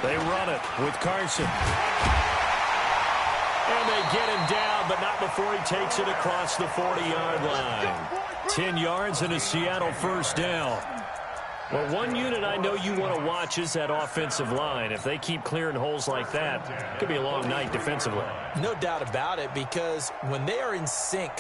They run it with Carson. And they get him down, but not before he takes it across the 40-yard line. 10 yards and a Seattle first down. Well, one unit I know you want to watch is that offensive line. If they keep clearing holes like that, it could be a long night defensively. No doubt about it, because when they are in sync,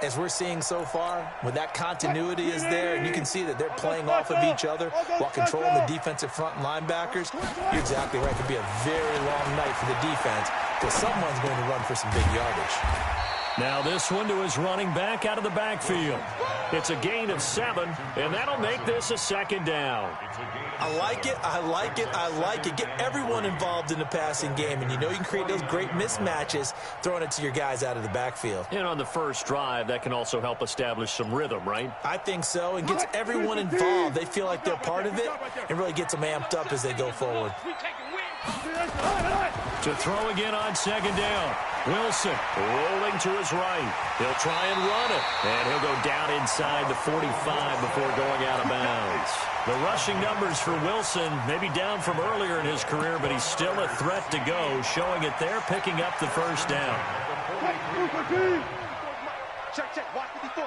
as we're seeing so far, when that continuity is there, and you can see that they're playing off of each other while controlling the defensive front linebackers, you're exactly right. It could be a very long night for the defense because someone's going to run for some big yardage. Now this one to his running back out of the backfield. It's a gain of 7, and that'll make this a second down. I like it, I like it, I like it. Get everyone involved in the passing game, and you know you can create those great mismatches throwing it to your guys out of the backfield. And on the first drive, that can also help establish some rhythm, right? I think so, and gets everyone involved. They feel like they're part of it, and really gets them amped up as they go forward. To throw again on second down. Wilson rolling to his right. He'll try and run it. And he'll go down inside the 45 before going out of bounds. The rushing numbers for Wilson may be down from earlier in his career, but he's still a threat to go, showing it there, picking up the first down. Check. Watch 54.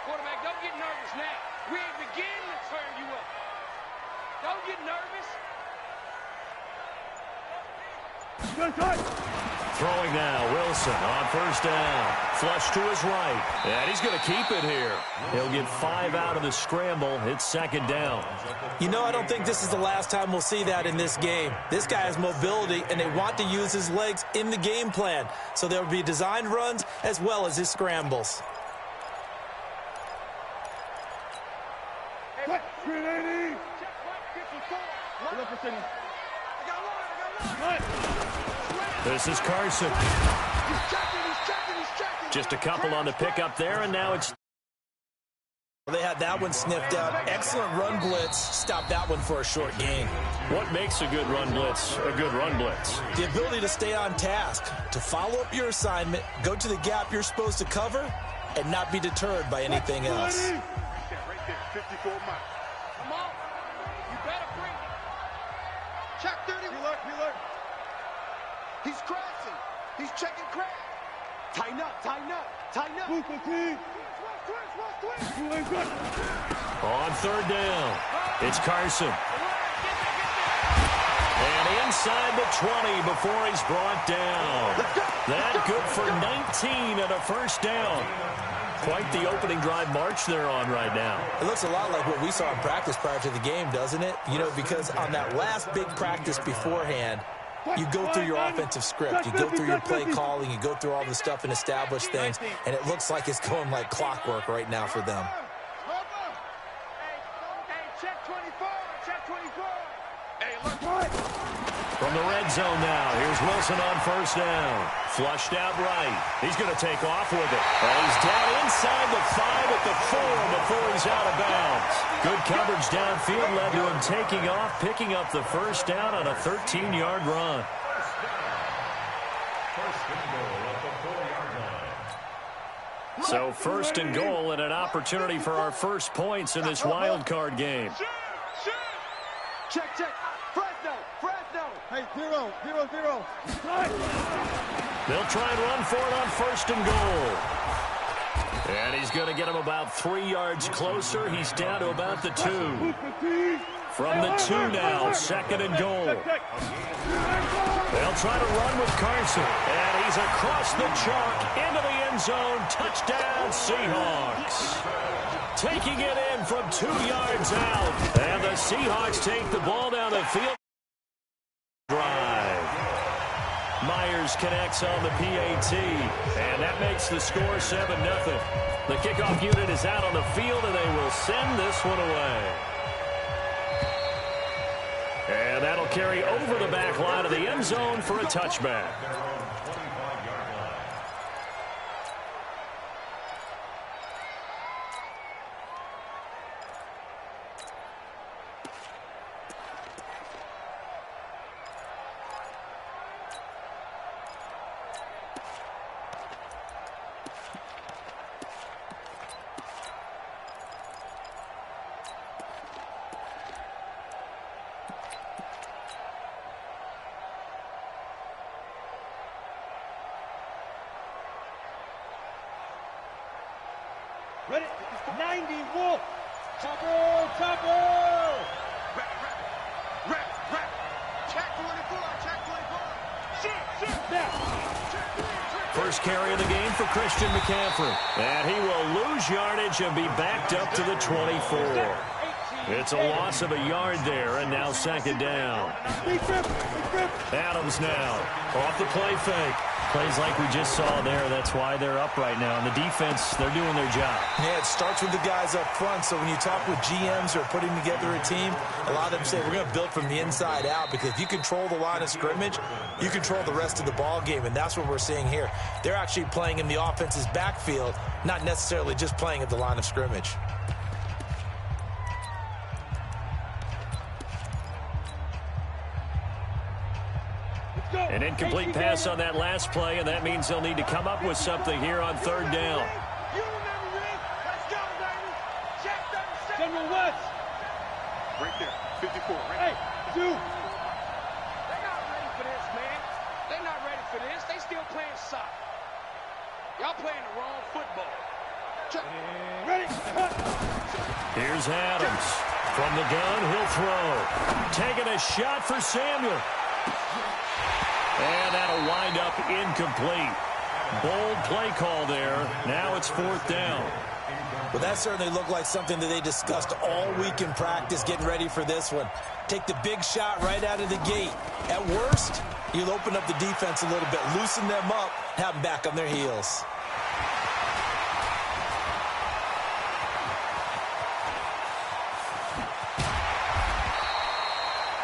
Quarterback, don't get nervous now. We ain't beginning to turn you up. Don't get nervous. Throwing now, Wilson on first down. Flush to his right. And he's going to keep it here. He'll get 5 out of the scramble. It's second down. You know, I don't think this is the last time we'll see that in this game. This guy has mobility, and they want to use his legs in the game plan. So there will be designed runs as well as his scrambles. Hey, 380. This is Carson. He's checking. Just a couple on the pickup there, and now it's... They had that one sniffed out. Excellent run blitz. Stop that one for a short gain. What makes a good run blitz a good run blitz? The ability to stay on task, to follow up your assignment, go to the gap you're supposed to cover, and not be deterred by anything else. Right there, 54 miles. Come on. You better bring it. Check 30. He look. He's crashing. He's checking crash. Tighten up. On third down, it's Carson. And inside the 20 before he's brought down. That good for 19 and a first down. Quite the opening drive march they're on right now. It looks a lot like what we saw in practice prior to the game, doesn't it? You know, because on that last big practice beforehand, you go through your offensive script, you go through your play calling, you go through all the stuff and establish things, and it looks like it's going like clockwork right now for them. Check 24. From the red zone now, here's Wilson on first down. Flushed out right. He's going to take off with it. And he's down inside the 5 at the 4 before he's out of bounds. Good coverage downfield led to him taking off, picking up the first down on a 13-yard run. So first and goal and an opportunity for our first points in this wild card game. Check. Fresno. Hey, 0. They'll try and run for it on first and goal. And he's going to get him about 3 yards closer. He's down to about the 2. From the 2 now, second and goal. They'll try to run with Carson. And he's across the chalk into the end zone. Touchdown, Seahawks. Taking it in from 2 yards out. And the Seahawks take the ball down the field. Drive. Myers connects on the PAT. And that makes the score 7-0. The kickoff unit is out on the field, and they will send this one away. And that'll carry over the back line of the end zone for a touchback. Ready? 90 Wolf. Chopper, chopper. Rap. Check 24. Shit. First carry of the game for Christian McCaffrey. And he will lose yardage and be backed up to the 24. It's a loss of a yard there, and now second down. Adams now off the play fake. Plays like we just saw there. That's why they're up right now. And the defense, they're doing their job. Yeah, it starts with the guys up front. So when you talk with GMs who are putting together a team, a lot of them say we're going to build from the inside out, because if you control the line of scrimmage, you control the rest of the ball game, and that's what we're seeing here. They're actually playing in the offense's backfield, not necessarily just playing at the line of scrimmage. An incomplete pass on that last play, and that means they'll need to come up with something here on third down. General West. Right there. 54. Right Hey, two. They're not ready for this, man. They're not ready for this. They still playing soccer. Y'all playing the wrong football. Check. Ready. Here's Adams. From the gun, he'll throw. Taking a shot for Samuel. And that'll wind up incomplete. Bold play call there. Now it's fourth down. Well, that certainly looked like something that they discussed all week in practice, getting ready for this one. Take the big shot right out of the gate. At worst, you'll open up the defense a little bit, loosen them up, have them back on their heels.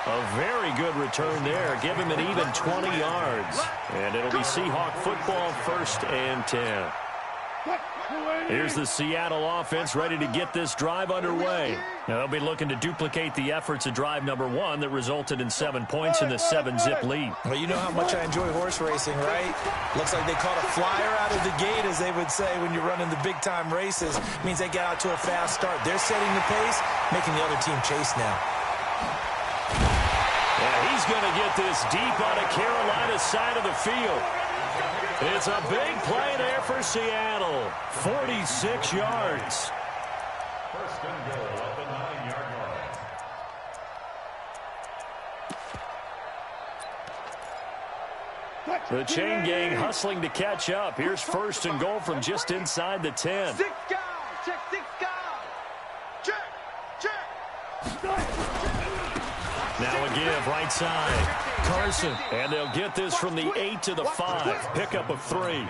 A very good return there. Give him an even 20 yards. And it'll be Seahawk football, 1st and 10. Here's the Seattle offense ready to get this drive underway. Now, they'll be looking to duplicate the efforts of drive number 1 that resulted in 7 points in the 7-zip lead. Well, you know how much I enjoy horse racing, right? Looks like they caught a flyer out of the gate, as they would say when you're running the big-time races. It means they get out to a fast start. They're setting the pace, making the other team chase now. And he's going to get this deep on a Carolina side of the field. It's a big play there for Seattle. 46 yards. First and goal at the 9-yard line. The chain gang hustling to catch up. Here's 1st and goal from just inside the 10. 6 guys. Check 6 guys. Check. Now a give right side. Carson. And they'll get this from the 8 to the 5. Pickup of 3.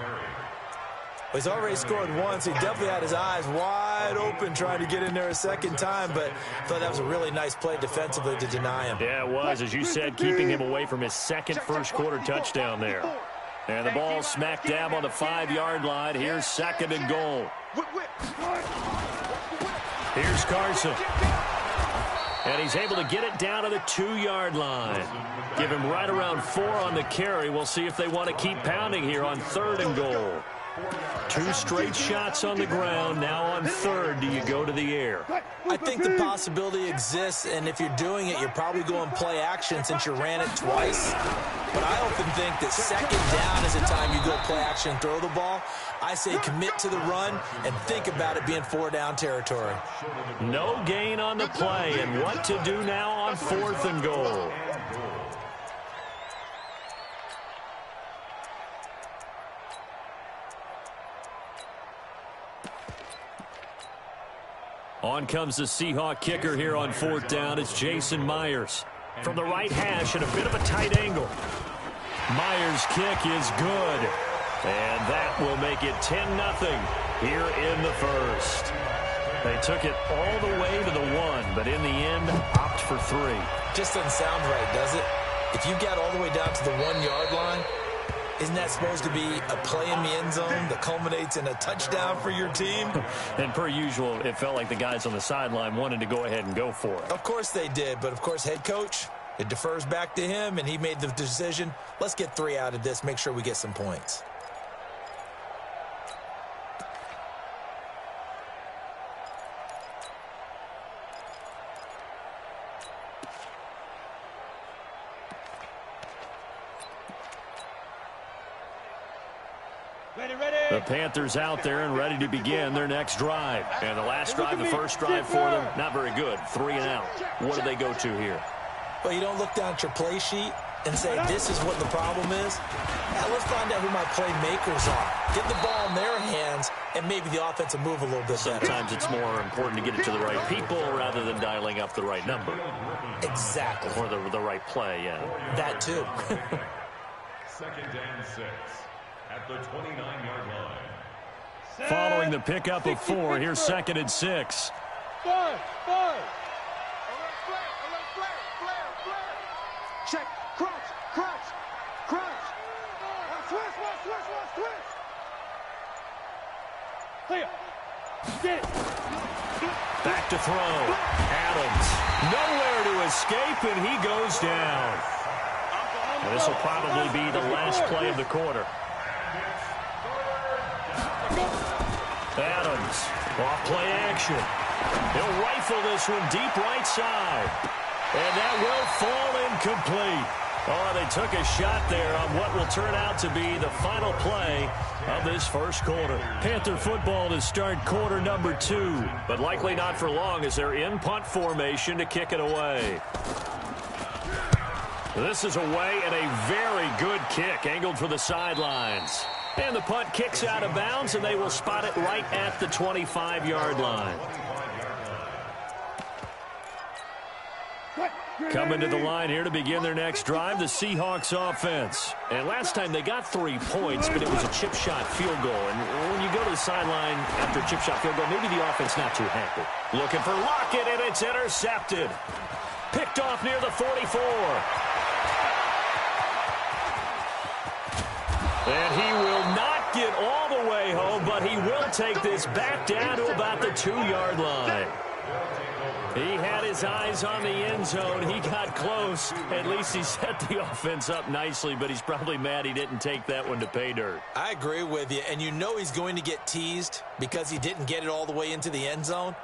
He's already scored once. He definitely had his eyes wide open trying to get in there a second time, but I thought that was a really nice play defensively to deny him. Yeah, it was, as you said, keeping him away from his second first-quarter touchdown there. And the ball smack dab on the 5-yard line. Here's 2nd and goal. Here's Carson. And he's able to get it down to the 2-yard line. Give him right around 4 on the carry. We'll see if they want to keep pounding here on 3rd and goal. 2 straight shots on the ground. Now on 3rd, do you go to the air? I think the possibility exists, and if you're doing it, you're probably going play action since you ran it twice. But I often think that 2nd down is the time you go play action and throw the ball. I say commit to the run and think about it being 4-down territory. No gain on the play, and what to do now on 4th and goal. On comes the Seahawk kicker here on 4th down. It's Jason Myers. From the right hash at a bit of a tight angle. Myers' kick is good. And that will make it 10-0 here in the first. They took it all the way to the 1, but in the end, opt for 3. Just doesn't sound right, does it? If you got all the way down to the 1-yard line, isn't that supposed to be a play in the end zone that culminates in a touchdown for your team? And per usual, it felt like the guys on the sideline wanted to go ahead and go for it. Of course they did, but of course head coach, it defers back to him, and he made the decision. Let's get 3 out of this, make sure we get some points. The Panthers out there and ready to begin their next drive. And the last drive, the first drive for them, not very good. 3 and out. What do they go to here? Well, you don't look down at your play sheet and say, this is what the problem is. Now, let's find out who my playmakers are. Get the ball in their hands, and maybe the offense will move a little bit better. Sometimes it's more important to get it to the right people rather than dialing up the right number. Exactly. Or the right play, yeah. That, too. 2nd and 6 at the 29-yard line. Following the pickup of 4, here's 2nd and 6. Five. Check. Crunch. Switch. Clear. Get it. Back to throw. Adams. Nowhere to escape, and he goes down. And this will probably be the last play of the quarter. Adams. Off play action. He'll rifle this one deep right side. And that will fall incomplete. Oh, they took a shot there on what will turn out to be the final play of this first quarter. Panther football to start quarter number 2, but likely not for long as they're in punt formation to kick it away. This is away and a very good kick, angled for the sidelines. And the punt kicks out of bounds, and they will spot it right at the 25-yard line. Coming to the line here to begin their next drive, the Seahawks offense. And last time they got 3 points, but it was a chip shot field goal. And when you go to the sideline after a chip shot field goal, maybe the offense not too happy. Looking for Lockett, and it's intercepted. Picked off near the 44. And he will not get all the way home, but he will take this back down to about the 2-yard line. He had his eyes on the end zone. He got close. At least he set the offense up nicely, but he's probably mad he didn't take that one to pay dirt. I agree with you, and you know he's going to get teased because he didn't get it all the way into the end zone.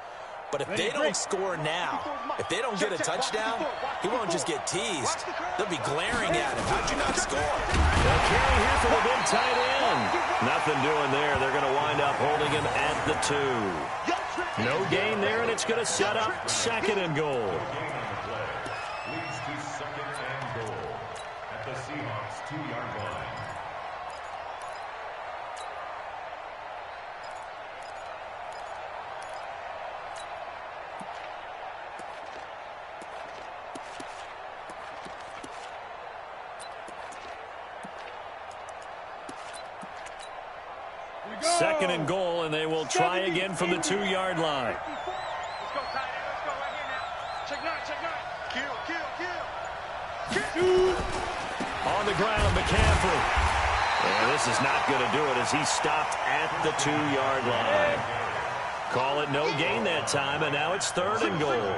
But if they don't score now, if they don't get a touchdown, he won't just get teased. They'll be glaring at him. How'd you not score? They'll carry here for the big tight end. Nothing doing there. They're going to wind up holding him at the 2. No gain there, and it's going to set up 2nd and goal. Leads to 2nd and goal at the Seahawks 2-yard line. Second and goal, and they will try again from the 2-yard line. Let's go, tight end. Let's go right here now. Check 9. Kill. On the ground, McCaffrey. And this is not going to do it as he stopped at the 2-yard line. Call it no gain that time, and now it's 3rd and goal.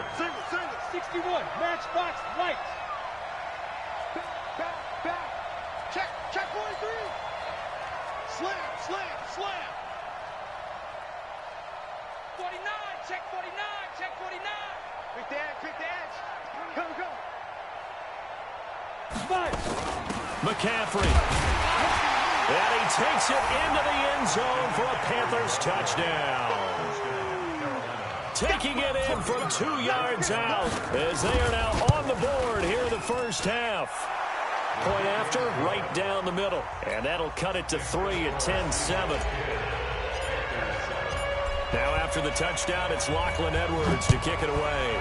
61, matchbox light. Back. Check 43. Slam. 49. Check 49. Pick the edge. Go. 5. McCaffrey. And he takes it into the end zone for a Panthers touchdown. Taking it in from 2 yards out as they are now on the board here in the first half. Point after, right down the middle. And that'll cut it to 3 at 10-7. Now after the touchdown, it's Lachlan Edwards to kick it away.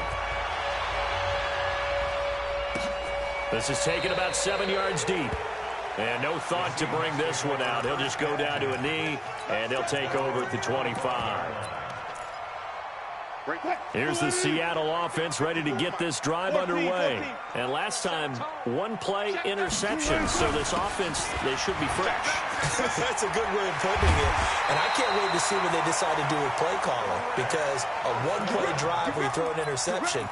This is taken about 7 yards deep. And no thought to bring this one out. He'll just go down to a knee, and they'll take over at the 25. Here's the Seattle offense ready to get this drive underway. And last time, 1 play interception. So this offense, they should be fresh. That's a good way of putting it. And I can't wait to see what they decide to do with play calling, because a 1-play drive where you throw an interception,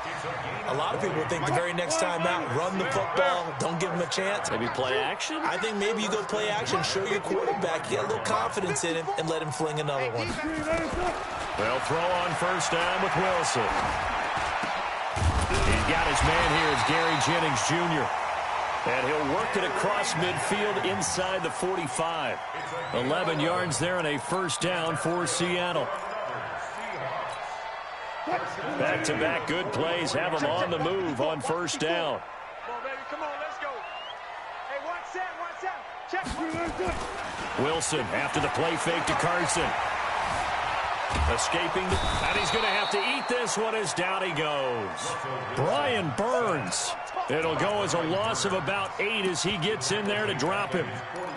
a lot of people think the very next time out, run the football, don't give him a chance. Maybe play action? I think maybe you go play action, show your quarterback, get a little confidence in him, and let him fling another one. They'll throw on first down with Wilson. He's got his man here. It's Gary Jennings Jr. And he'll work it across midfield inside the 45. 11 yards there and a first down for Seattle. Back-to-back good plays have them on the move on first down. Come on, baby. Come on, let's go. Hey, watch out, watch out. Check. Wilson after the play fake to Carson. Escaping, and he's going to have to eat this one as down he goes. Brian Burns. It'll go as a loss of about 8 as he gets in there to drop him.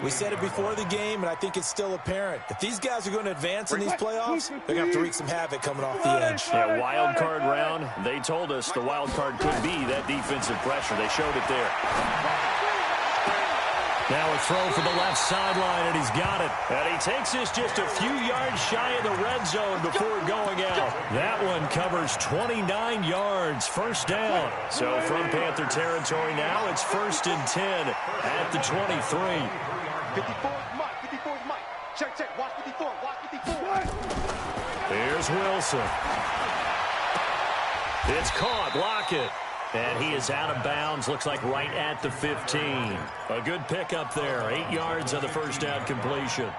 We said it before the game, and I think it's still apparent. If these guys are going to advance in these playoffs, they're going to have to wreak some havoc coming off the edge. Yeah, wild card round. They told us the wild card could be that defensive pressure. They showed it there. Now a throw for the left sideline, and he's got it. And he takes this just a few yards shy of the red zone before going out. That one covers 29 yards, first down. So from Panther territory now, it's 1st and 10 at the 23. 54 is Mike. 54 is Mike. Check, check. Watch 54. Watch 54. Here's Wilson. It's caught. Block it. And he is out of bounds, looks like right at the 15. A good pickup there, 8 yards on the first down completion.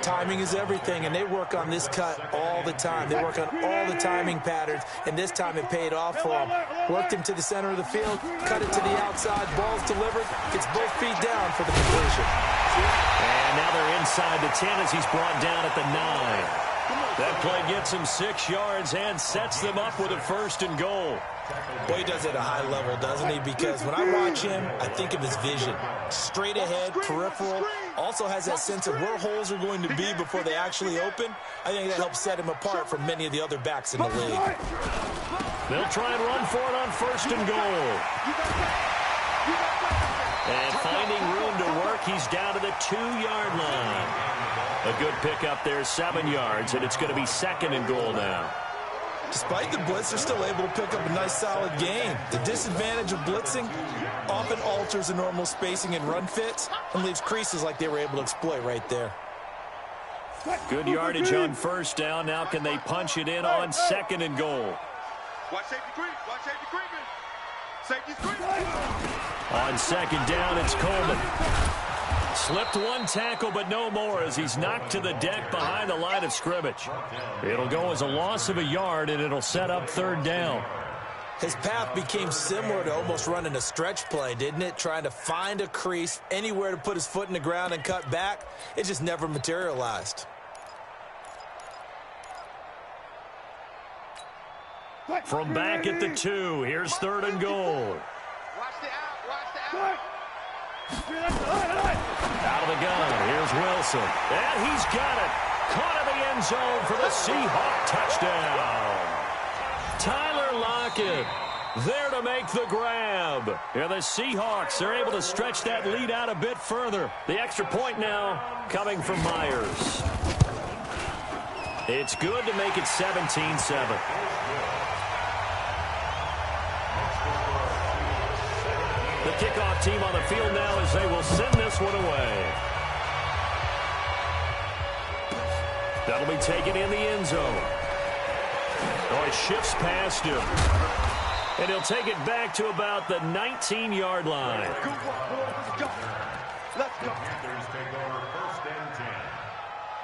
Timing is everything, and they work on this cut all the time. They work on all the timing patterns, and this time it paid off for them. Worked him to the center of the field, cut it to the outside, ball's delivered, gets both feet down for the completion. And now they're inside the 10 as he's brought down at the 9. That play gets him 6 yards and sets them up with a 1st and goal. Boy, he does it at a high level, doesn't he? Because when I watch him, I think of his vision. Straight ahead, peripheral. Also has that sense of where holes are going to be before they actually open. I think that helps set him apart from many of the other backs in the league. They'll try and run for it on 1st and goal. And finding room to work, he's down to the 2-yard line. A good pickup there, 7 yards, and it's going to be 2nd and goal now. Despite the blitz, they're still able to pick up a nice, solid gain. The disadvantage of blitzing often alters the normal spacing and run fits and leaves creases like they were able to exploit right there. Good yardage on first down. Now can they punch it in on 2nd and goal? Watch safety creep. Watch safety creeping. Safety's creeping. On 2nd down, it's Coleman. Slipped one tackle, but no more as he's knocked to the deck behind the line of scrimmage. It'll go as a loss of a yard, and it'll set up 3rd down. His path became similar to almost running a stretch play, didn't it? Trying to find a crease, anywhere to put his foot in the ground and cut back. It just never materialized. From back at the 2, here's 3rd and goal. Watch the out. Watch the out. Out of the gun, here's Wilson. And he's got it. Caught in the end zone for the Seahawk touchdown. Tyler Lockett there to make the grab. And the Seahawks are able to stretch that lead out a bit further. The extra point now coming from Myers. It's good to make it 17-7. The kickoff team on the field now as they will send this one away. That'll be taken in the end zone. Oh, he shifts past him. And he'll take it back to about the 19-yard line. Good work, boys. Let's go. Let's go. Panthers take over 1st and 10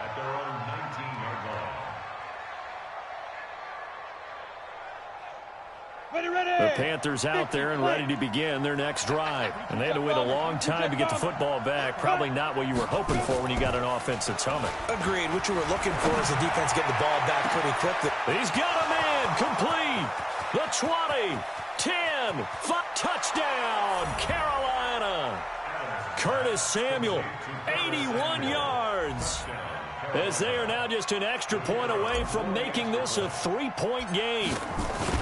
at their own 19-yard line. The Panthers out there and ready to begin their next drive. And they had to wait a long time to get the football back. Probably not what you were hoping for when you got an offense that's humming. Agreed. What you were looking for is the defense getting the ball back pretty quickly. He's got a man complete. The 20, 10, 5, touchdown, Carolina. Curtis Samuel, 81 yards. As they are now just an extra point away from making this a 3-point game.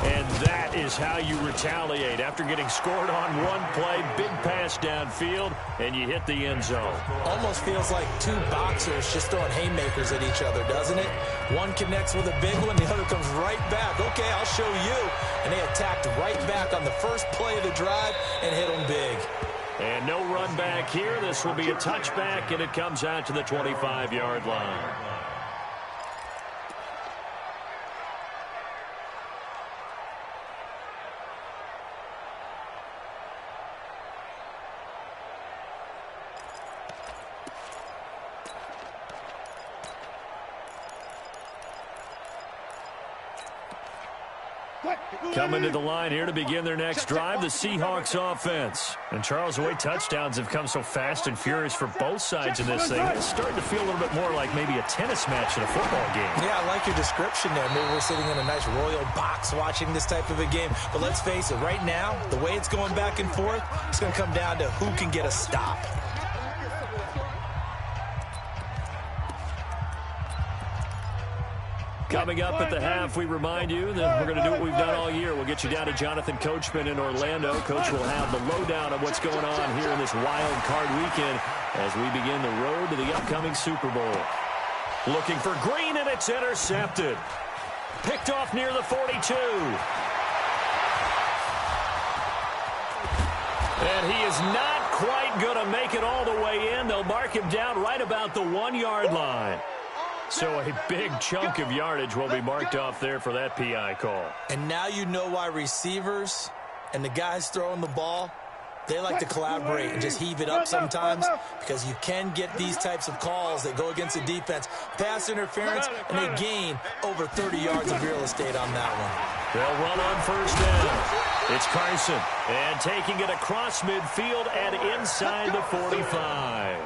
And that is how you retaliate. After getting scored on one play, big pass downfield, and you hit the end zone. Almost feels like two boxers just throwing haymakers at each other, doesn't it? One connects with a big one, the other comes right back. Okay, I'll show you. And they attacked right back on the first play of the drive and hit them big. And no run back here. This will be a touchback, and it comes out to the 25-yard line. Coming to the line here to begin their next drive, the Seahawks offense. And Charles, the way touchdowns have come so fast and furious for both sides in this thing, it's starting to feel a little bit more like maybe a tennis match in a football game. Yeah, I like your description there. Maybe we're sitting in a nice royal box watching this type of a game. But let's face it, right now, the way it's going back and forth, it's going to come down to who can get a stop. Coming up at the half, we remind you that we're going to do what we've done all year. We'll get you down to Jonathan Coachman in Orlando. Coach will have the lowdown of what's going on here in this wild card weekend as we begin the road to the upcoming Super Bowl. Looking for Green, and it's intercepted. Picked off near the 42. And he is not quite going to make it all the way in. They'll mark him down right about the 1-yard line. So a big chunk of yardage will be marked off there for that PI call. And now you know why receivers and the guys throwing the ball, they like to collaborate and just heave it up sometimes, because you can get these types of calls that go against the defense. Pass interference, and they gain over 30 yards of real estate on that one. They'll run on first down. It's Carson, and taking it across midfield and inside the 45.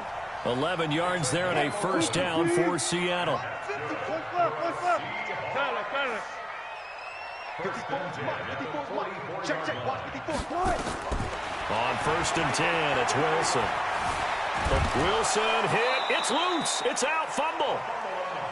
11 yards there and a first down for Seattle. On first and 10, it's Wilson. Wilson hit. It's loose. It's out. Fumble.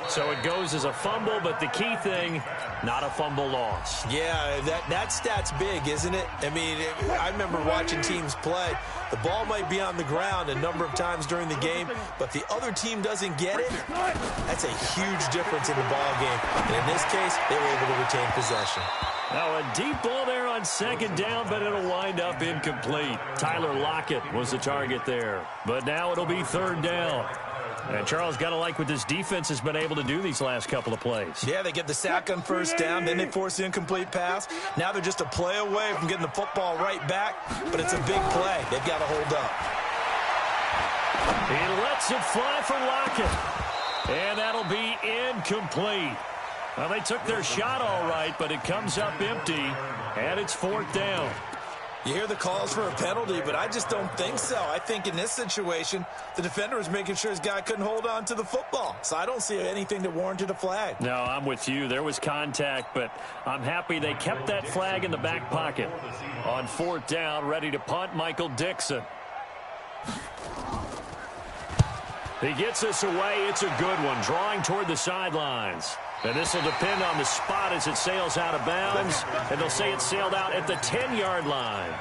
So it goes as a fumble, but the key thing, not a fumble loss. Yeah, that stat's big, isn't it? I mean, I remember watching teams play. The ball might be on the ground a number of times during the game, but the other team doesn't get it. That's a huge difference in the ball game. And in this case, they were able to retain possession. Now a deep ball there on second down, but it'll wind up incomplete. Tyler Lockett was the target there. But now it'll be third down. And Charles, got to like what this defense has been able to do these last couple of plays. Yeah, they get the sack on first down, then they force the incomplete pass. Now they're just a play away from getting the football right back, but it's a big play. They've got to hold up. He lets it fly for Lockett, and that'll be incomplete. Well, they took their shot all right, but it comes up empty, and it's fourth down. You hear the calls for a penalty, but I just don't think so. I think in this situation, the defender was making sure his guy couldn't hold on to the football. So I don't see anything that warranted a flag. No, I'm with you. There was contact, but I'm happy they kept that flag in the back pocket. On fourth down, ready to punt, Michael Dixon. He gets us away. It's a good one, drawing toward the sidelines. And this will depend on the spot as it sails out of bounds. And they'll say it sailed out at the 10-yard line.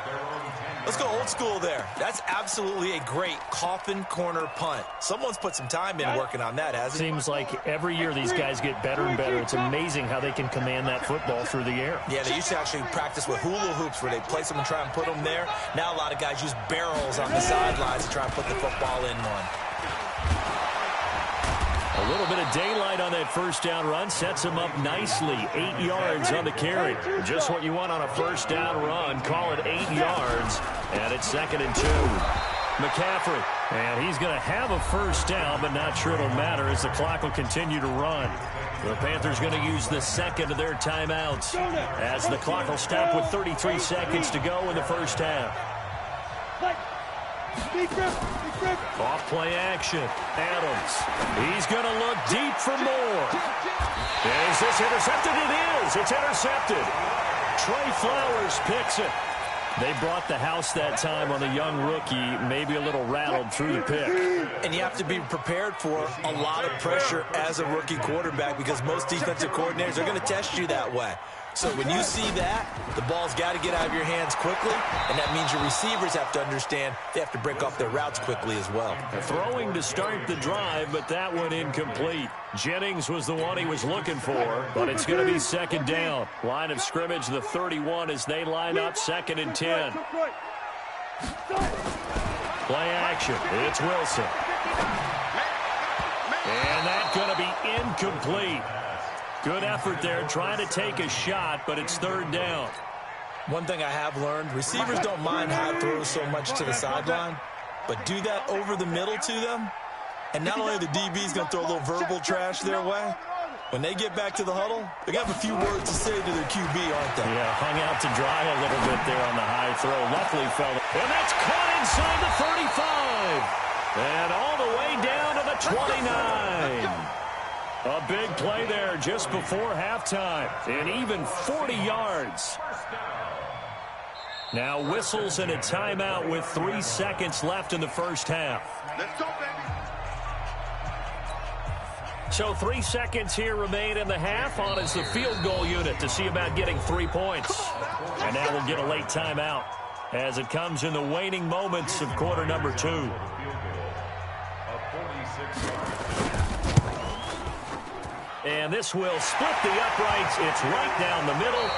Let's go old school there. That's absolutely a great coffin corner punt. Someone's put some time in working on that, hasn't it? Seems like every year these guys get better and better. It's amazing how they can command that football through the air. Yeah, they used to actually practice with hula hoops where they place them and try and put them there. Now a lot of guys use barrels on the sidelines to try and put the football in one. A little bit of daylight on that first down run sets him up nicely. 8 yards on the carry. Just what you want on a first down run. Call it 8 yards. And it's second and 2. McCaffrey. And he's going to have a first down, but not sure it'll matter as the clock will continue to run. The Panthers going to use the second of their timeouts as the clock will stop with 33 seconds to go in the first half. Off play action. Adams. He's going to look deep for more. Is this intercepted? It is. It's intercepted. Trey Flowers picks it. They brought the house that time on the young rookie, maybe a little rattled through the pick. And you have to be prepared for a lot of pressure as a rookie quarterback, because most defensive coordinators are going to test you that way. So when you see that, the ball's got to get out of your hands quickly, and that means your receivers have to understand they have to break off their routes quickly as well. Throwing to start the drive, but that one incomplete. Jennings was the one he was looking for, but it's going to be second down. Line of scrimmage, the 31 as they line up, second and 10. Play action. It's Wilson. And that's going to be incomplete. Good effort there, trying to take a shot, but it's third down. One thing I have learned, receivers don't mind high throws so much to the sideline, but do that over the middle to them, and not only the DB's going to throw a little verbal trash their way, When they get back to the huddle, they're going to have a few words to say to their QB, aren't they? Yeah, hung out to dry a little bit there on the high throw. Luckily fell. And that's caught inside the 35. And all the way down to the 29. A big play there just before halftime. And even 40 yards. Now whistles and a timeout with 3 seconds left in the first half. Let's go, baby. So 3 seconds here remain in the half. On is the field goal unit to see about getting 3 points. And now we'll get a late timeout as it comes in the waning moments of quarter number 2. And this will split the uprights. It's right down the middle.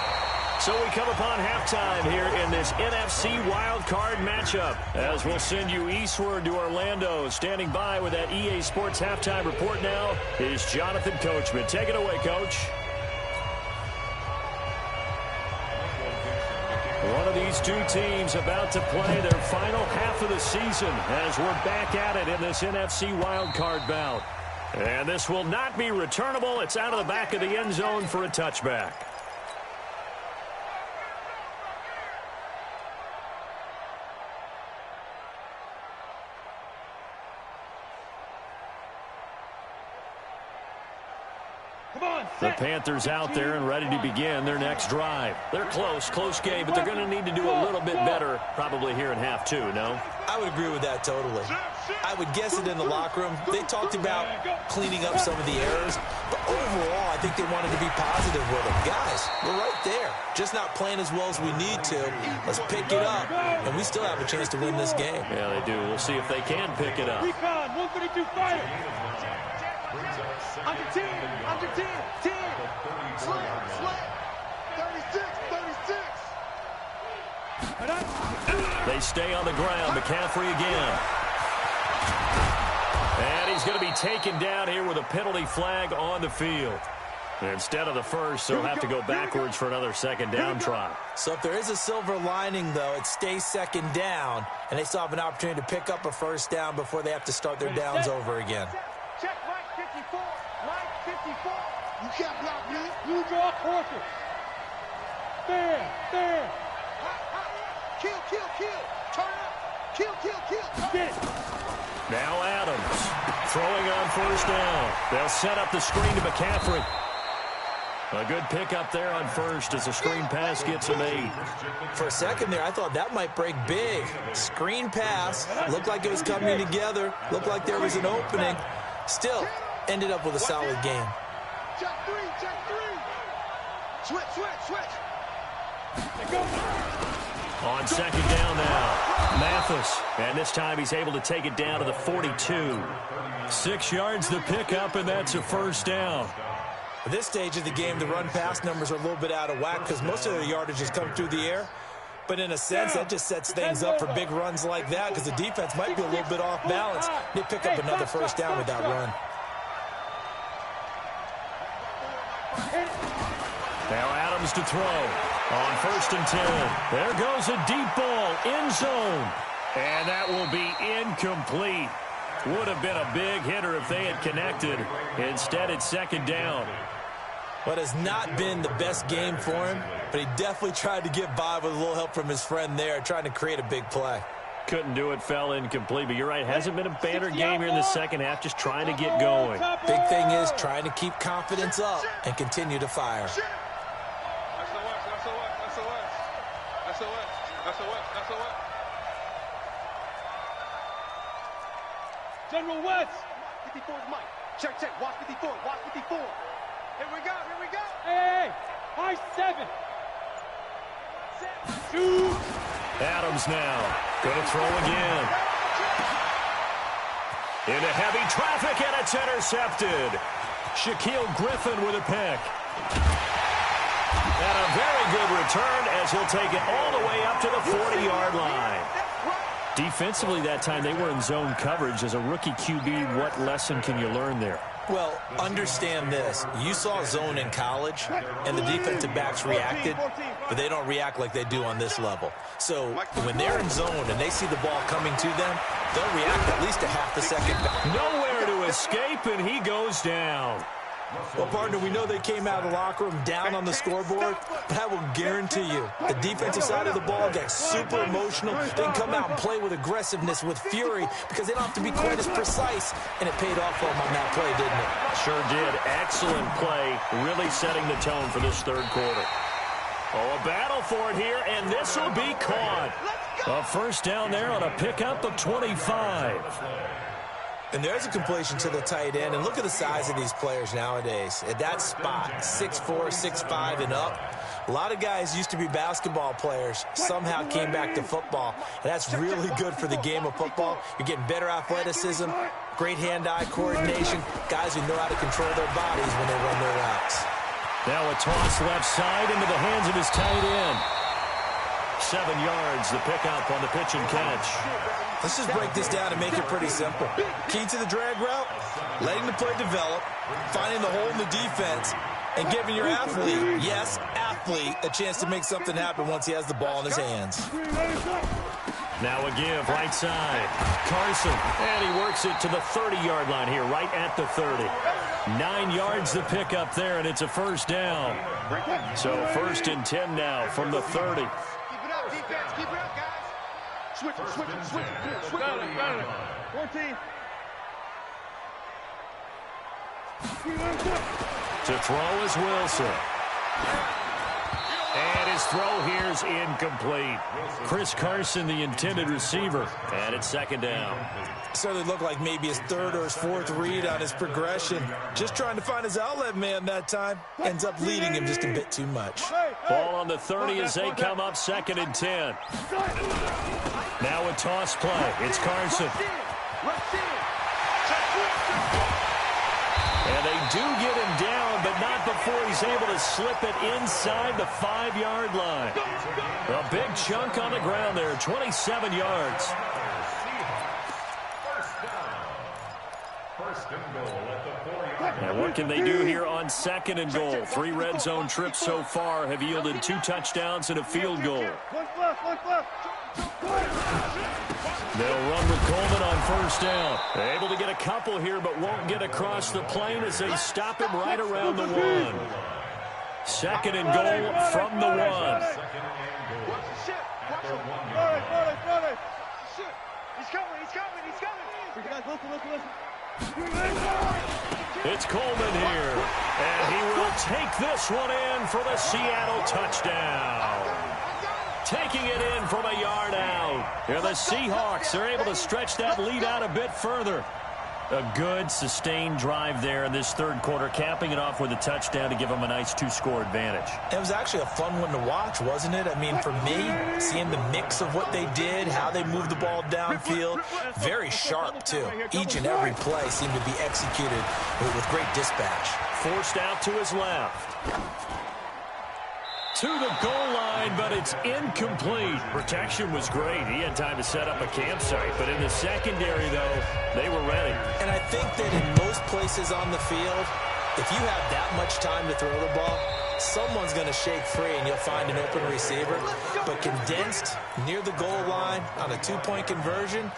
So we come upon halftime here in this NFC wildcard matchup as we'll send you eastward to Orlando. Standing by with that EA Sports halftime report now is Jonathan Coachman. Take it away, Coach. One of these two teams about to play their final half of the season as we're back at it in this NFC wildcard bout. And this will not be returnable. It's out of the back of the end zone for a touchback. The Panthers out there and ready to begin their next drive. They're close game, but they're going to need to do a little bit better probably here in half 2, no? I would agree with that totally. I would guess it in the locker room. They talked about cleaning up some of the errors, but overall, I think they wanted to be positive with them. Guys, we're right there. Just not playing as well as we need to. Let's pick it up, and we still have a chance to win this game. Yeah, they do. We'll see if they can pick it up. Recon, 132 fire. Under 10, under 10, 10. Slam, 36, 36. They stay on the ground. McCaffrey again. And he's going to be taken down here with a penalty flag on the field. Instead of the first, they'll have to go backwards for another second down try. So if there is a silver lining, though, it stays second down, and they still have an opportunity to pick up a first down before they have to start their downs over again. Check right 54. Right 54. You can't block me. You draw horses. There. Kill. Turn up. Kill. Get it. Now Adams throwing on first down. They'll set up the screen to McCaffrey. A good pickup there on first as the screen pass gets him 8. For a second there, I thought that might break big. Screen pass. Looked like it was coming together. Looked like there was an opening. Still, ended up with a solid game. Check 3. Switch. On second down now, Mathis. And this time he's able to take it down to the 42. 6 yards the pickup, and that's a first down. At this stage of the game, the run-pass numbers are a little bit out of whack because most of their yardage has come through the air. But in a sense, that just sets things up for big runs like that because the defense might be a little bit off balance. They pick up another first down with that run. Now Adams to throw. On first and 10. There goes a deep ball. End zone. And that will be incomplete. Would have been a big hitter if they had connected. Instead, it's second down. What has not been the best game for him, but he definitely tried to get by with a little help from his friend there, trying to create a big play. Couldn't do it, fell incomplete. But you're right, hasn't been a banner game here in the second half, just trying to get going. Big thing is trying to keep confidence up and continue to fire. General West. 54 is Mike. Check. Watch 54. Here we go. Hey. High 7. 2. Adams now. Going to throw again. Into heavy traffic, and it's intercepted. Shaquille Griffin with a pick. And a very good return as he'll take it all the way up to the 40-yard line. Defensively that time, they were in zone coverage. As a rookie QB, what lesson can you learn there? Well, understand this. You saw zone in college, and the defensive backs reacted, but they don't react like they do on this level. So when they're in zone and they see the ball coming to them, they'll react at least a half a second back. Nowhere to escape, and he goes down. Well, partner, we know they came out of the locker room down on the scoreboard, but I will guarantee you the defensive side of the ball gets super emotional. They can come out and play with aggressiveness, with fury, because they don't have to be quite as precise, and it paid off for them on that play, didn't it? Sure did. Excellent play, really setting the tone for this third quarter. Oh, a battle for it here, and this will be caught. A first down there on a pickup of 25. And there's a completion to the tight end. And look at the size of these players nowadays. At that spot, 6'4", 6'5", and up. A lot of guys used to be basketball players, somehow came back to football. And that's really good for the game of football. You're getting better athleticism, great hand-eye coordination, guys who know how to control their bodies when they run their routes. Now a toss left side into the hands of his tight end. 7 yards, the pickup on the pitch and catch. Let's just break this down and make it pretty simple. Key to the drag route, letting the play develop, finding the hole in the defense, and giving your athlete, yes, athlete, a chance to make something happen once he has the ball in his hands. Now a give, right side. Carson, and he works it to the 30-yard line here, right at the 30. 9 yards the pickup there, and it's a first down. So first and 10 now from the 30. Keep it up, defense. Keep it up, guys. Switch it. Got it. 14. To throw is Wilson. And his throw here is incomplete. Chris Carson, the intended receiver, and it's second down. Certainly looked like maybe his third or his fourth read on his progression. Just trying to find his outlet man that time. Ends up leading him just a bit too much. Ball on the 30 as they come up, second and 10. Now a toss play. It's Carson. And they do get him down, but not before he's able to slip it inside the 5-yard line. A big chunk on the ground there, 27 yards. And what can they do here on second and goal? 3 red zone trips so far have yielded 2 touchdowns and a field goal. They'll run with Coleman on first down. Able to get a couple here, but won't get across the plane as they stop him right around the 1. Second and goal from the 1. He's coming. It's Coleman here, and he will take this one in for the Seattle touchdown. Taking it in from a yard out. And the Seahawks are able to stretch that lead out a bit further. A good, sustained drive there in this third quarter, capping it off with a touchdown to give them a nice 2-score advantage. It was actually a fun one to watch, wasn't it? I mean, for me, seeing the mix of what they did, how they moved the ball downfield, very sharp, too. Each and every play seemed to be executed with great dispatch. Forced out to his left. To the goal line, but it's incomplete. Protection was great. He had time to set up a campsite, but in the secondary, though, they were ready. And I think that in most places on the field, if you have that much time to throw the ball, someone's going to shake free and you'll find an open receiver. But condensed near the goal line on a 2-point conversion,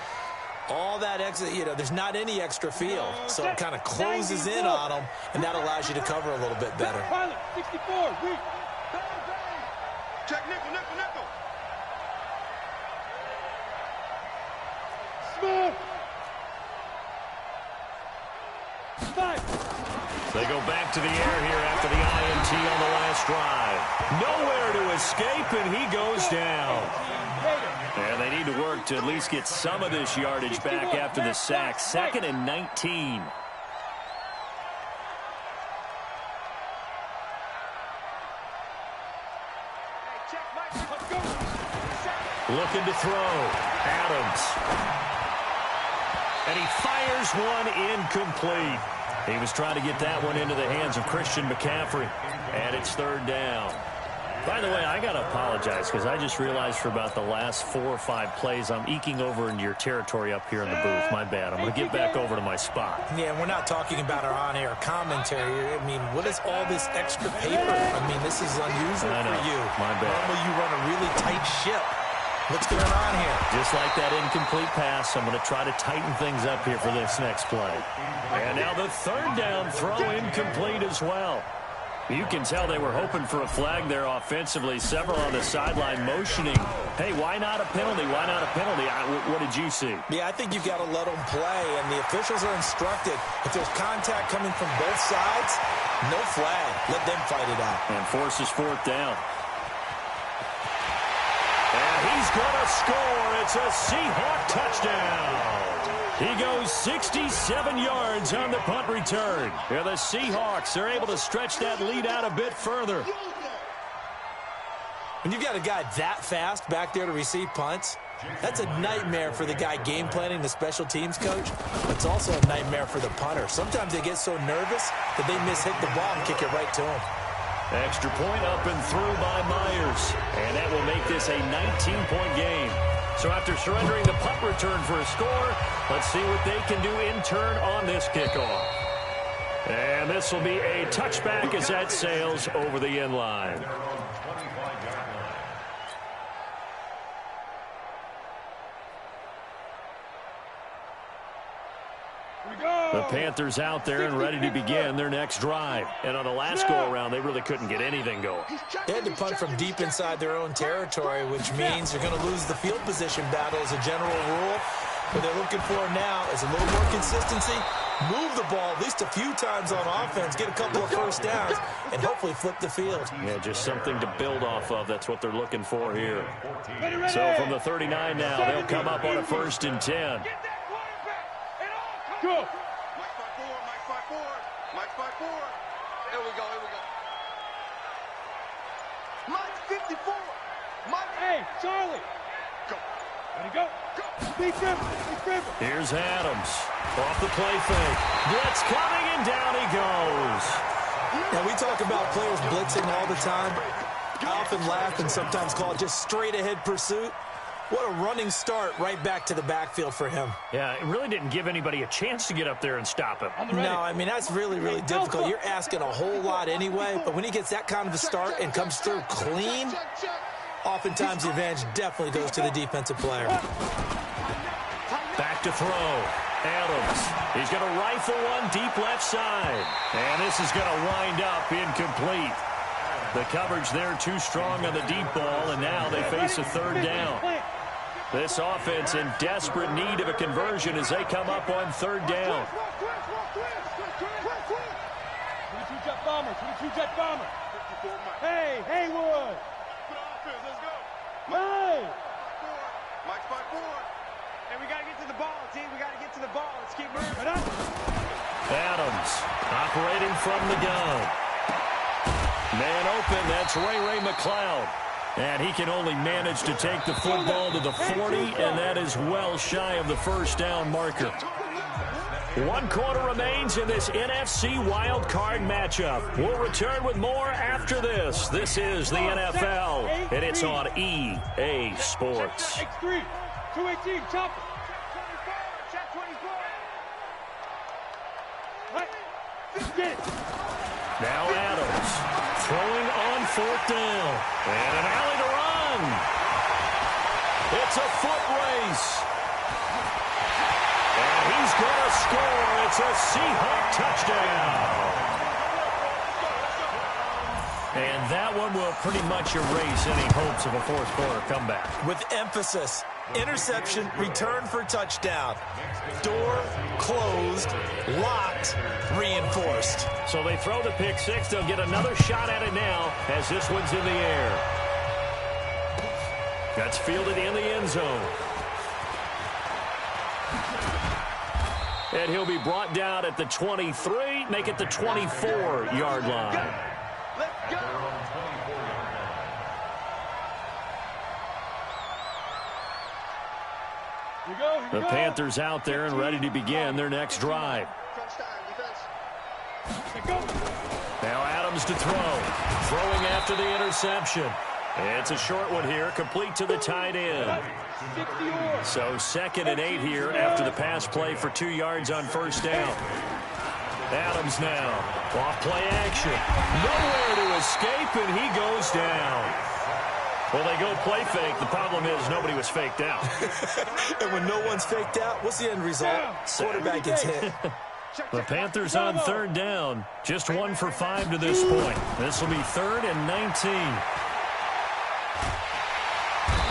all that exit, there's not any extra field. So it kind of closes in on them, and that allows you to cover a little bit better. 64, weak. Check nickel. Smooth. 5. They go back to the air here after the INT on the last drive. Nowhere to escape, and he goes down. And they need to work to at least get some of this yardage back after the sack. Second and 19. Looking to throw. Adams. And he fires one incomplete. He was trying to get that one into the hands of Christian McCaffrey. And it's third down. By the way, I got to apologize because I just realized for about the last 4 or 5 plays, I'm eking over into your territory up here in the booth. My bad. I'm going to get back over to my spot. Yeah, we're not talking about our on-air commentary. I mean, what is all this extra paper? I mean, this is unusual for you. My bad. Normally you run a really tight ship. What's going on here? Just like that incomplete pass, I'm going to try to tighten things up here for this next play. And now the third down throw incomplete as well. You can tell they were hoping for a flag there offensively. Several on the sideline motioning, hey, why not a penalty? Why not a penalty? What did you see? Yeah, I think you've got to let them play, and the officials are instructed. If there's contact coming from both sides, no flag. Let them fight it out. And forces fourth down. And he's going to score. It's a Seahawk touchdown. He goes 67 yards on the punt return. Yeah, the Seahawks are able to stretch that lead out a bit further. When you've got a guy that fast back there to receive punts, that's a nightmare for the guy game planning, the special teams coach. It's also a nightmare for the punter. Sometimes they get so nervous that they hit the ball and kick it right to him. Extra point up and through by Myers. And that will make this a 19-point game. So after surrendering the punt return for a score, let's see what they can do in turn on this kickoff. And this will be a touchback as that sails over the end line. The Panthers out there and ready to begin their next drive. And on the last go-around, they really couldn't get anything going. They had to punt from deep inside their own territory, which means they're going to lose the field position battle as a general rule. What they're looking for now is a little more consistency, move the ball at least a few times on offense, get a couple of first downs, and hopefully flip the field. Yeah, just something to build off of. That's what they're looking for here. So from the 39 now, they'll come up on a 1st and 10. Go. Mike's by four. Here we go. Mike's 54. Mike. Hey, Charlie. Go. Ready, go. Big dribble. Here's Adams. Off the play fake. Blitz coming, and down he goes. Now, we talk about players blitzing all the time. I often laugh and sometimes call it just straight-ahead pursuit. What a running start right back to the backfield for him. Yeah, it really didn't give anybody a chance to get up there and stop him. No, I mean, that's really, really difficult. You're asking a whole lot anyway, but when he gets that kind of a start and comes through clean, oftentimes the advantage definitely goes to the defensive player. Back to throw. Adams. He's going to rifle one deep left side. And this is going to wind up incomplete. The coverage there too strong on the deep ball, and now they face a 3rd down. This offense in desperate need of a conversion as they come up on 3rd down. 22-jet bomber. 22-jet bomber. Hey, Haywood. Let's go. Hey. Mike's by four. Hey, we got to get to the ball, team. We got to get to the ball. Let's keep moving. Adams operating from the gun. Man open, that's Ray McLeod. And he can only manage to take the football to the 40, and that is well shy of the 1st down marker. 1 quarter remains in this NFC Wild Card matchup. We'll return with more after this. This is the NFL, and it's on EA Sports. X3, 218, chopper. Check 24. Right. Get it. Now Adams throwing on 4th down. And an alley to run. It's a foot race. And he's going to score. It's a Seahawk touchdown. And that one will pretty much erase any hopes of a 4th quarter comeback. With emphasis, interception, return for touchdown. Door closed, locked, reinforced. So they throw the pick 6. They'll get another shot at it now as this one's in the air. That's fielded in the end zone. And he'll be brought down at the 23, make it the 24-yard line. Let's go. The Panthers out there and ready to begin their next drive. Now Adams to throw. Throwing after the interception. It's a short one here, complete to the tight end. So 2nd and 8 here after the pass play for 2 yards on 1st down. Adams now. Off play action. Nowhere to escape, and he goes down. Well, they go play fake. The problem is nobody was faked out. And when no one's faked out, what's the end result? Quarterback gets hit. The Panthers on 3rd down. Just 1 for 5 to this point. This will be 3rd and 19.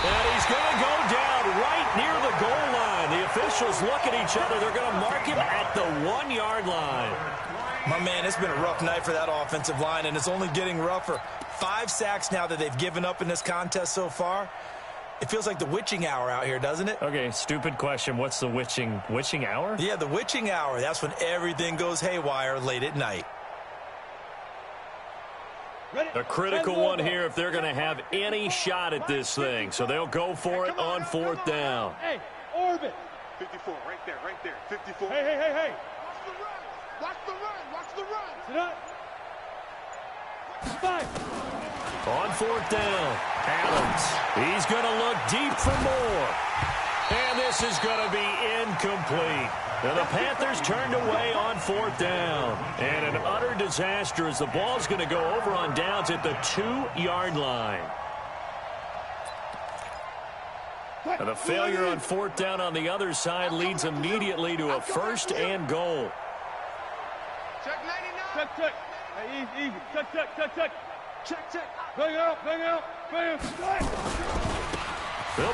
And he's going to go down right near the goal line. The officials look at each other. They're going to mark him at the 1-yard line. My man, it's been a rough night for that offensive line, and it's only getting rougher. 5 sacks now that they've given up in this contest so far. It feels like the witching hour out here, doesn't it? Okay, stupid question. What's the witching hour? Yeah, the witching hour. That's when everything goes haywire late at night. A critical one here if they're going to have any shot at this thing. So they'll go for it on 4th down. Hey, orbit. 54, right there, 54. Hey. Watch the run. Sit up. 5. On 4th down, Adams. He's going to look deep for more. And this is going to be incomplete. Now the Panthers turned away on 4th down. And an utter disaster as the ball's going to go over on downs at the 2-yard line. And the failure on 4th down on the other side leads immediately to a 1st and goal. Check 99. Check. Hey, easy. Check. Check. Bring it up. They'll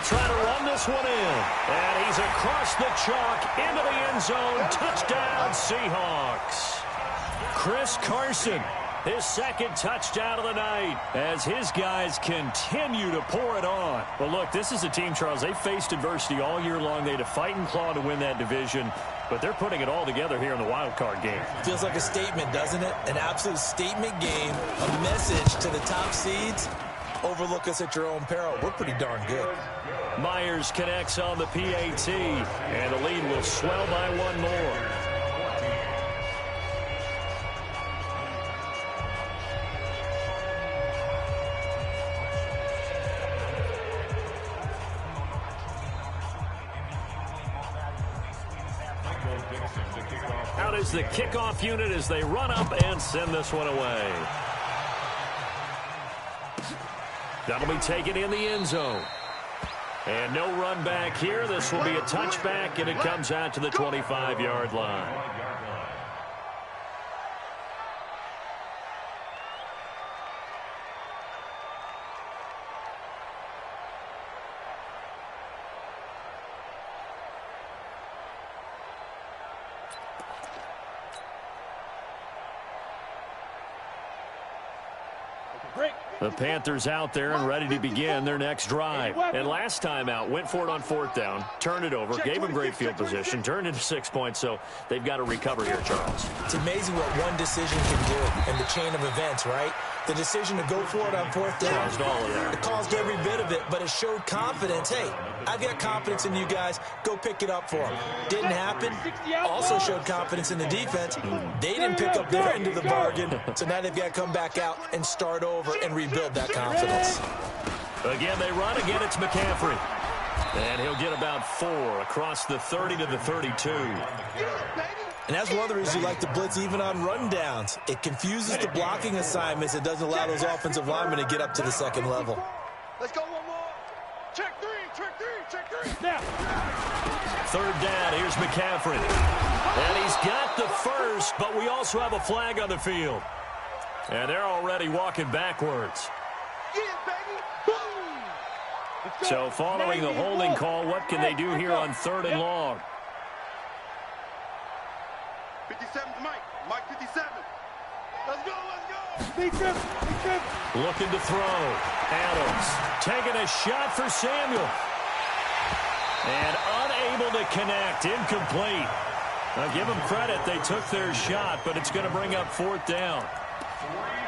try to run this one in. And he's across the chalk into the end zone. Touchdown, Seahawks. Chris Carson, his 2nd touchdown of the night as his guys continue to pour it on. Well, look, this is a team, Charles. They faced adversity all year long. They had to fight and claw to win that division. But they're putting it all together here in the wild card game. Feels like a statement, doesn't it? An absolute statement game, a message to the top seeds. Overlook us at your own peril. We're pretty darn good. Myers connects on the PAT, and the lead will swell by 1 more. Out is the kickoff unit as they run up and send this one away. That'll be taken in the end zone. And no run back here. This will be a touchback, and it comes out to the 25-yard line. The Panthers out there and ready to begin their next drive. And last time out, went for it on 4th down, turned it over, gave them great field position, turned into 6 points, so they've got to recover here, Charles. It's amazing what one decision can do in the chain of events, right? The decision to go for it on 4th down. Caused all of that. It caused every bit of it, but it showed confidence. Hey, I've got confidence in you guys. Go pick it up for them. Didn't happen. Also showed confidence in the defense. They didn't pick up their end of the bargain, so now they've got to come back out and start over and rebuild that confidence. Again, they run. Again, it's McCaffrey. And he'll get about 4 across the 30 to the 32. And that's one of the reasons you like to blitz even on rundowns. It confuses the blocking assignments. It doesn't allow those offensive linemen to get up to the 2nd level. Let's go one more. Check 3. Now. 3rd down. Here's McCaffrey. And he's got the 1st, but we also have a flag on the field. And they're already walking backwards. Yeah, baby. Boom. So following the holding call, what can they do here on 3rd and long? 57's Mike. Mike 57. Let's go. Big trip. Looking to throw. Adams taking a shot for Samuel. And unable to connect. Incomplete. Now give them credit. They took their shot, but it's going to bring up 4th down.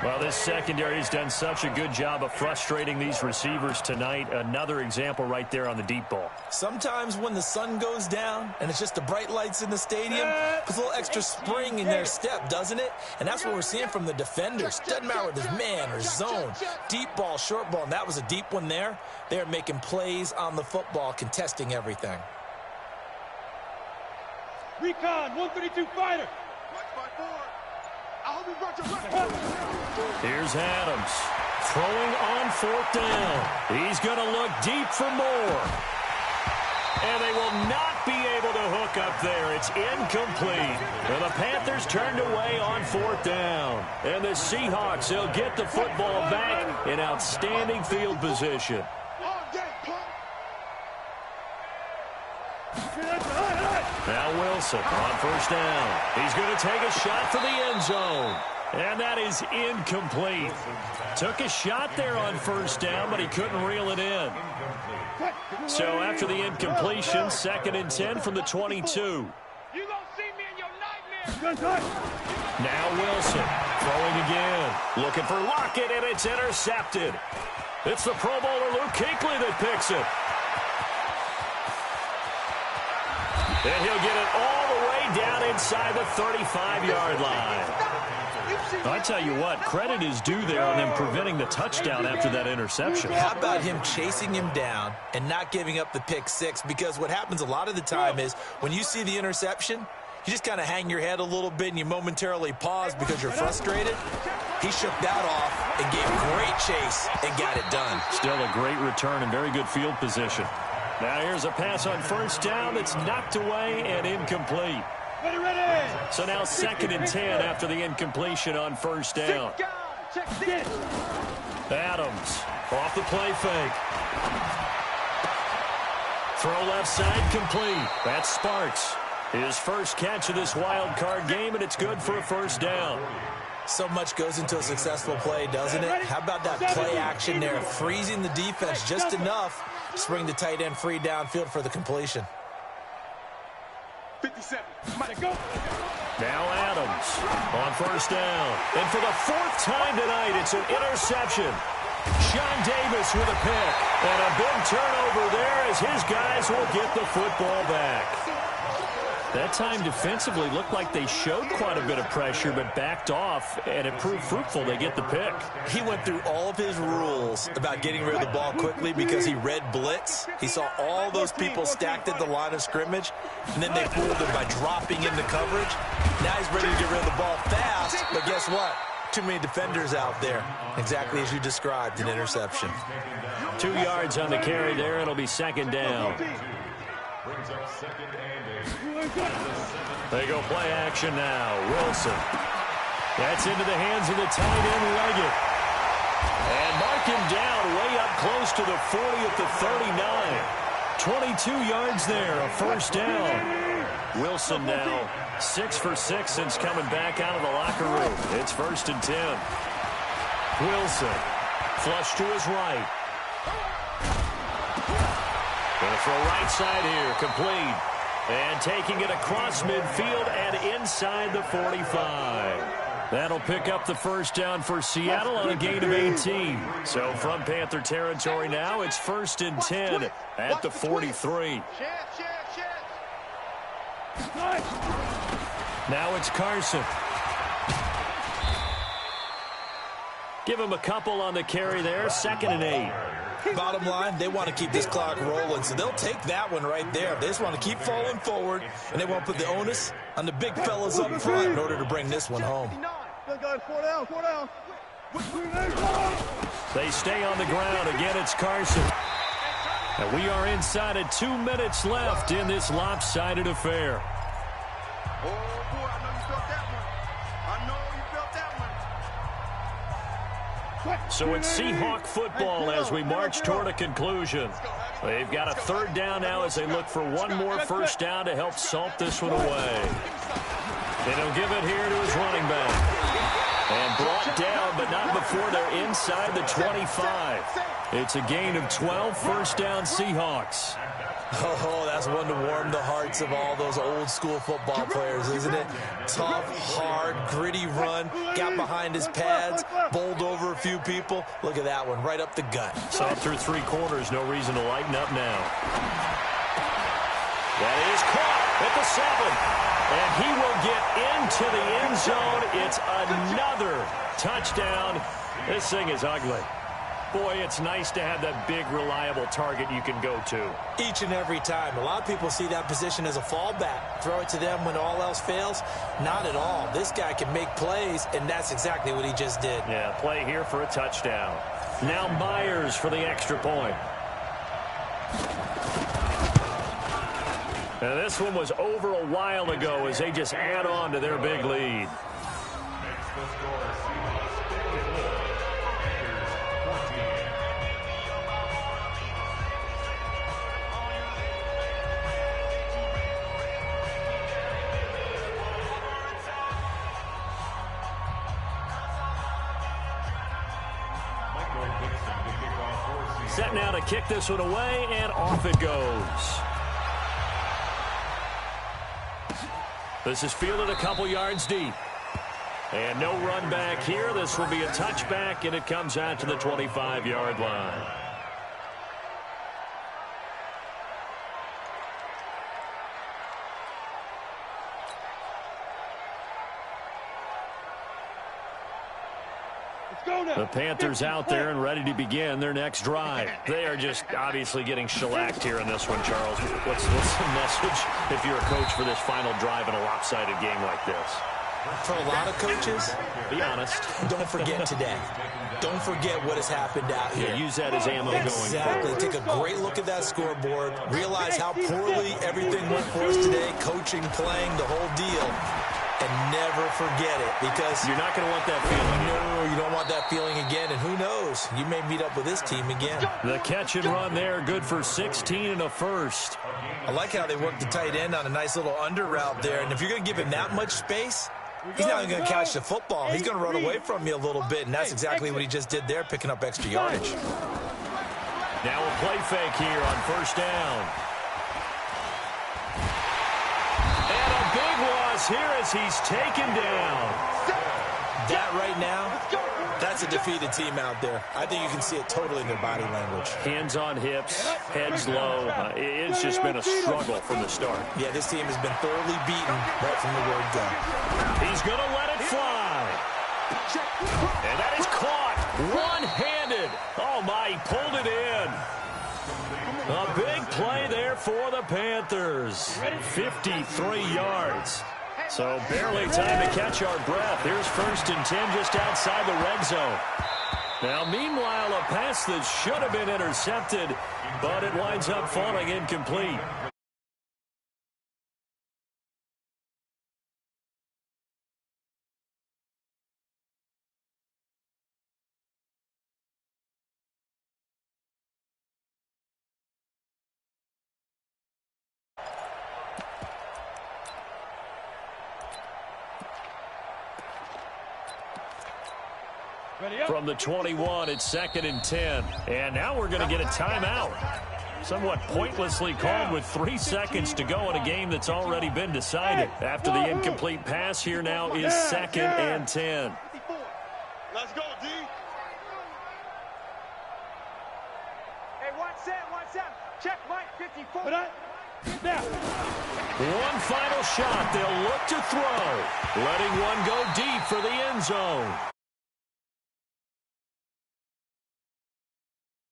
Well, this secondary has done such a good job of frustrating these receivers tonight. Another example right there on the deep ball. Sometimes when the sun goes down and it's just the bright lights in the stadium, puts a little extra spring in their step, doesn't it? And that's what we're seeing from the defenders. Doesn't matter whether it's man or zone, deep ball, short ball, and that was a deep one there. They're making plays on the football, contesting everything. Recon, 132 fighter. Mike 5-4. I hope you brought your weapon. Here's Adams. Throwing on 4th down. He's going to look deep for more. And they will not be able to hook up there. It's incomplete. And the Panthers turned away on 4th down. And the Seahawks, they'll get the football back in outstanding field position. Now Wilson on 1st down. He's going to take a shot for the end zone. And that is incomplete. Took a shot there on 1st down, but he couldn't reel it in. So after the incompletion, 2nd and 10 from the 22. You gonna see me in your nightmares. Now Wilson throwing again. Looking for Lockett, and it's intercepted. It's the Pro Bowler Luke Kuechly that picks it. And he'll get it all the way down inside the 35-yard line. I tell you what, credit is due there on them preventing the touchdown after that interception. How about him chasing him down and not giving up the pick six? Because what happens a lot of the time is when you see the interception, you just kind of hang your head a little bit and you momentarily pause because you're frustrated. He shook that off and gave great chase and got it done. Still a great return and very good field position. Now here's a pass on 1st down that's knocked away and incomplete. So now 2nd and 10 after the incompletion on 1st down. Adams off the play fake. Throw left side complete. That's Sparks. His first catch of this wild card game, and it's good for a 1st down. So much goes into a successful play, doesn't it? How about that play action there, freezing the defense just enough to bring the tight end free downfield for the completion. 57. Now Adams on 1st down. And for the 4th time tonight, it's an interception. Sean Davis with a pick. And a big turnover there as his guys will get the football back. That time defensively looked like they showed quite a bit of pressure but backed off, and it proved fruitful. They get the pick. He went through all of his rules about getting rid of the ball quickly because he read blitz. He saw all those people stacked at the line of scrimmage, and then they fooled him by dropping into coverage. Now he's ready to get rid of the ball fast, but guess what? Too many defenders out there. Exactly as you described, an interception. 2 yards on the carry there. It'll be 2nd down. Brings up 2nd and 8. They go play action now. Wilson. That's into the hands of the tight end, Leggett. And mark him down way up close to the 40 at the 39. 22 yards there, a 1st down. Wilson now 6 for 6 since coming back out of the locker room. It's 1st and 10. Wilson flush to his right. Going to throw right side here, complete. And taking it across midfield and inside the 45. That'll pick up the 1st down for Seattle on a gain of 18. So from Panther territory now, it's 1st and 10 at the 43. Now it's Carson. Give him a couple on the carry there, 2nd and 8. Bottom line, they want to keep this clock rolling, so they'll take that one right there. They just want to keep falling forward, and they want to put the onus on the big fellas up front in order to bring this one home. 4 down. They stay on the ground. Again, it's Carson. And we are inside of 2 minutes left in this lopsided affair. Oh, boy, I know you felt that one. I know you felt that one. So it's Seahawk football as we march toward a conclusion. They've got a 3rd down now as they look for one more 1st down to help salt this one away. And he'll give it here to his running back. And brought down, but not before they're inside the 25. It's a gain of 12, 1st down Seahawks. Oh, that's one to warm the hearts of all those old school football players, isn't it? Tough, hard, gritty run, got behind his pads, bowled over a few people. Look at that one, right up the gut. Saw it through 3 quarters, no reason to lighten up now. That is caught at the 7. And he will get into the end zone. It's another touchdown. This thing is ugly. Boy, it's nice to have that big, reliable target you can go to. Each and every time. A lot of people see that position as a fallback. Throw it to them when all else fails. Not at all. This guy can make plays, and that's exactly what he just did. Yeah, play here for a touchdown. Now Myers for the extra point. And this one was over a while ago as they just add on to their big lead. Makes the score Seahawks 54, Panthers 14. Set now to kick this one away, and off it goes. This is fielded a couple yards deep. And no run back here. This will be a touchback, and it comes out to the 25-yard line. The Panthers out there and ready to begin their next drive. They are just obviously getting shellacked here in this one, Charles. What's the message if you're a coach for this final drive in a lopsided game like this? For a lot of coaches, be honest, don't forget today. Don't forget what has happened out here. Yeah, use that as ammo going Exactly. forward. Take a great look at that scoreboard. Realize how poorly everything went for us today. Coaching, playing, the whole deal. And never forget it, because you're not going to want that feeling. No, you don't want that feeling again. And who knows? You may meet up with this team again. The catch and run there, good for 16 and a first. I like how they worked the tight end on a nice little under route there. And if you're going to give him that much space, he's not even going to catch the football. He's going to run away from you a little bit, and that's exactly what he just did there, picking up extra yardage. Now a play fake here on first down. And a big loss here as he's taken down. That right now, that's a defeated team out there. I think you can see it totally in their body language. Hands on hips, heads low. It's just been a struggle from the start. Yeah, this team has been thoroughly beaten right from the word go. He's going to let it fly. And that is caught one-handed. Oh, my, he pulled it in. A big play there for the Panthers. 53 yards. So barely time to catch our breath. Here's 1st and 10 just outside the red zone. Now, meanwhile, a pass that should have been intercepted, but it winds up falling incomplete. From the 21, it's 2nd and 10. And now we're going to get a timeout. Somewhat pointlessly called with 3 seconds to go in a game that's already been decided. After the incomplete pass, here now is 2nd and 10. Let's go, D. Hey, 1-7. Check Mike 54. One final shot. They'll look to throw. Letting one go deep for the end zone.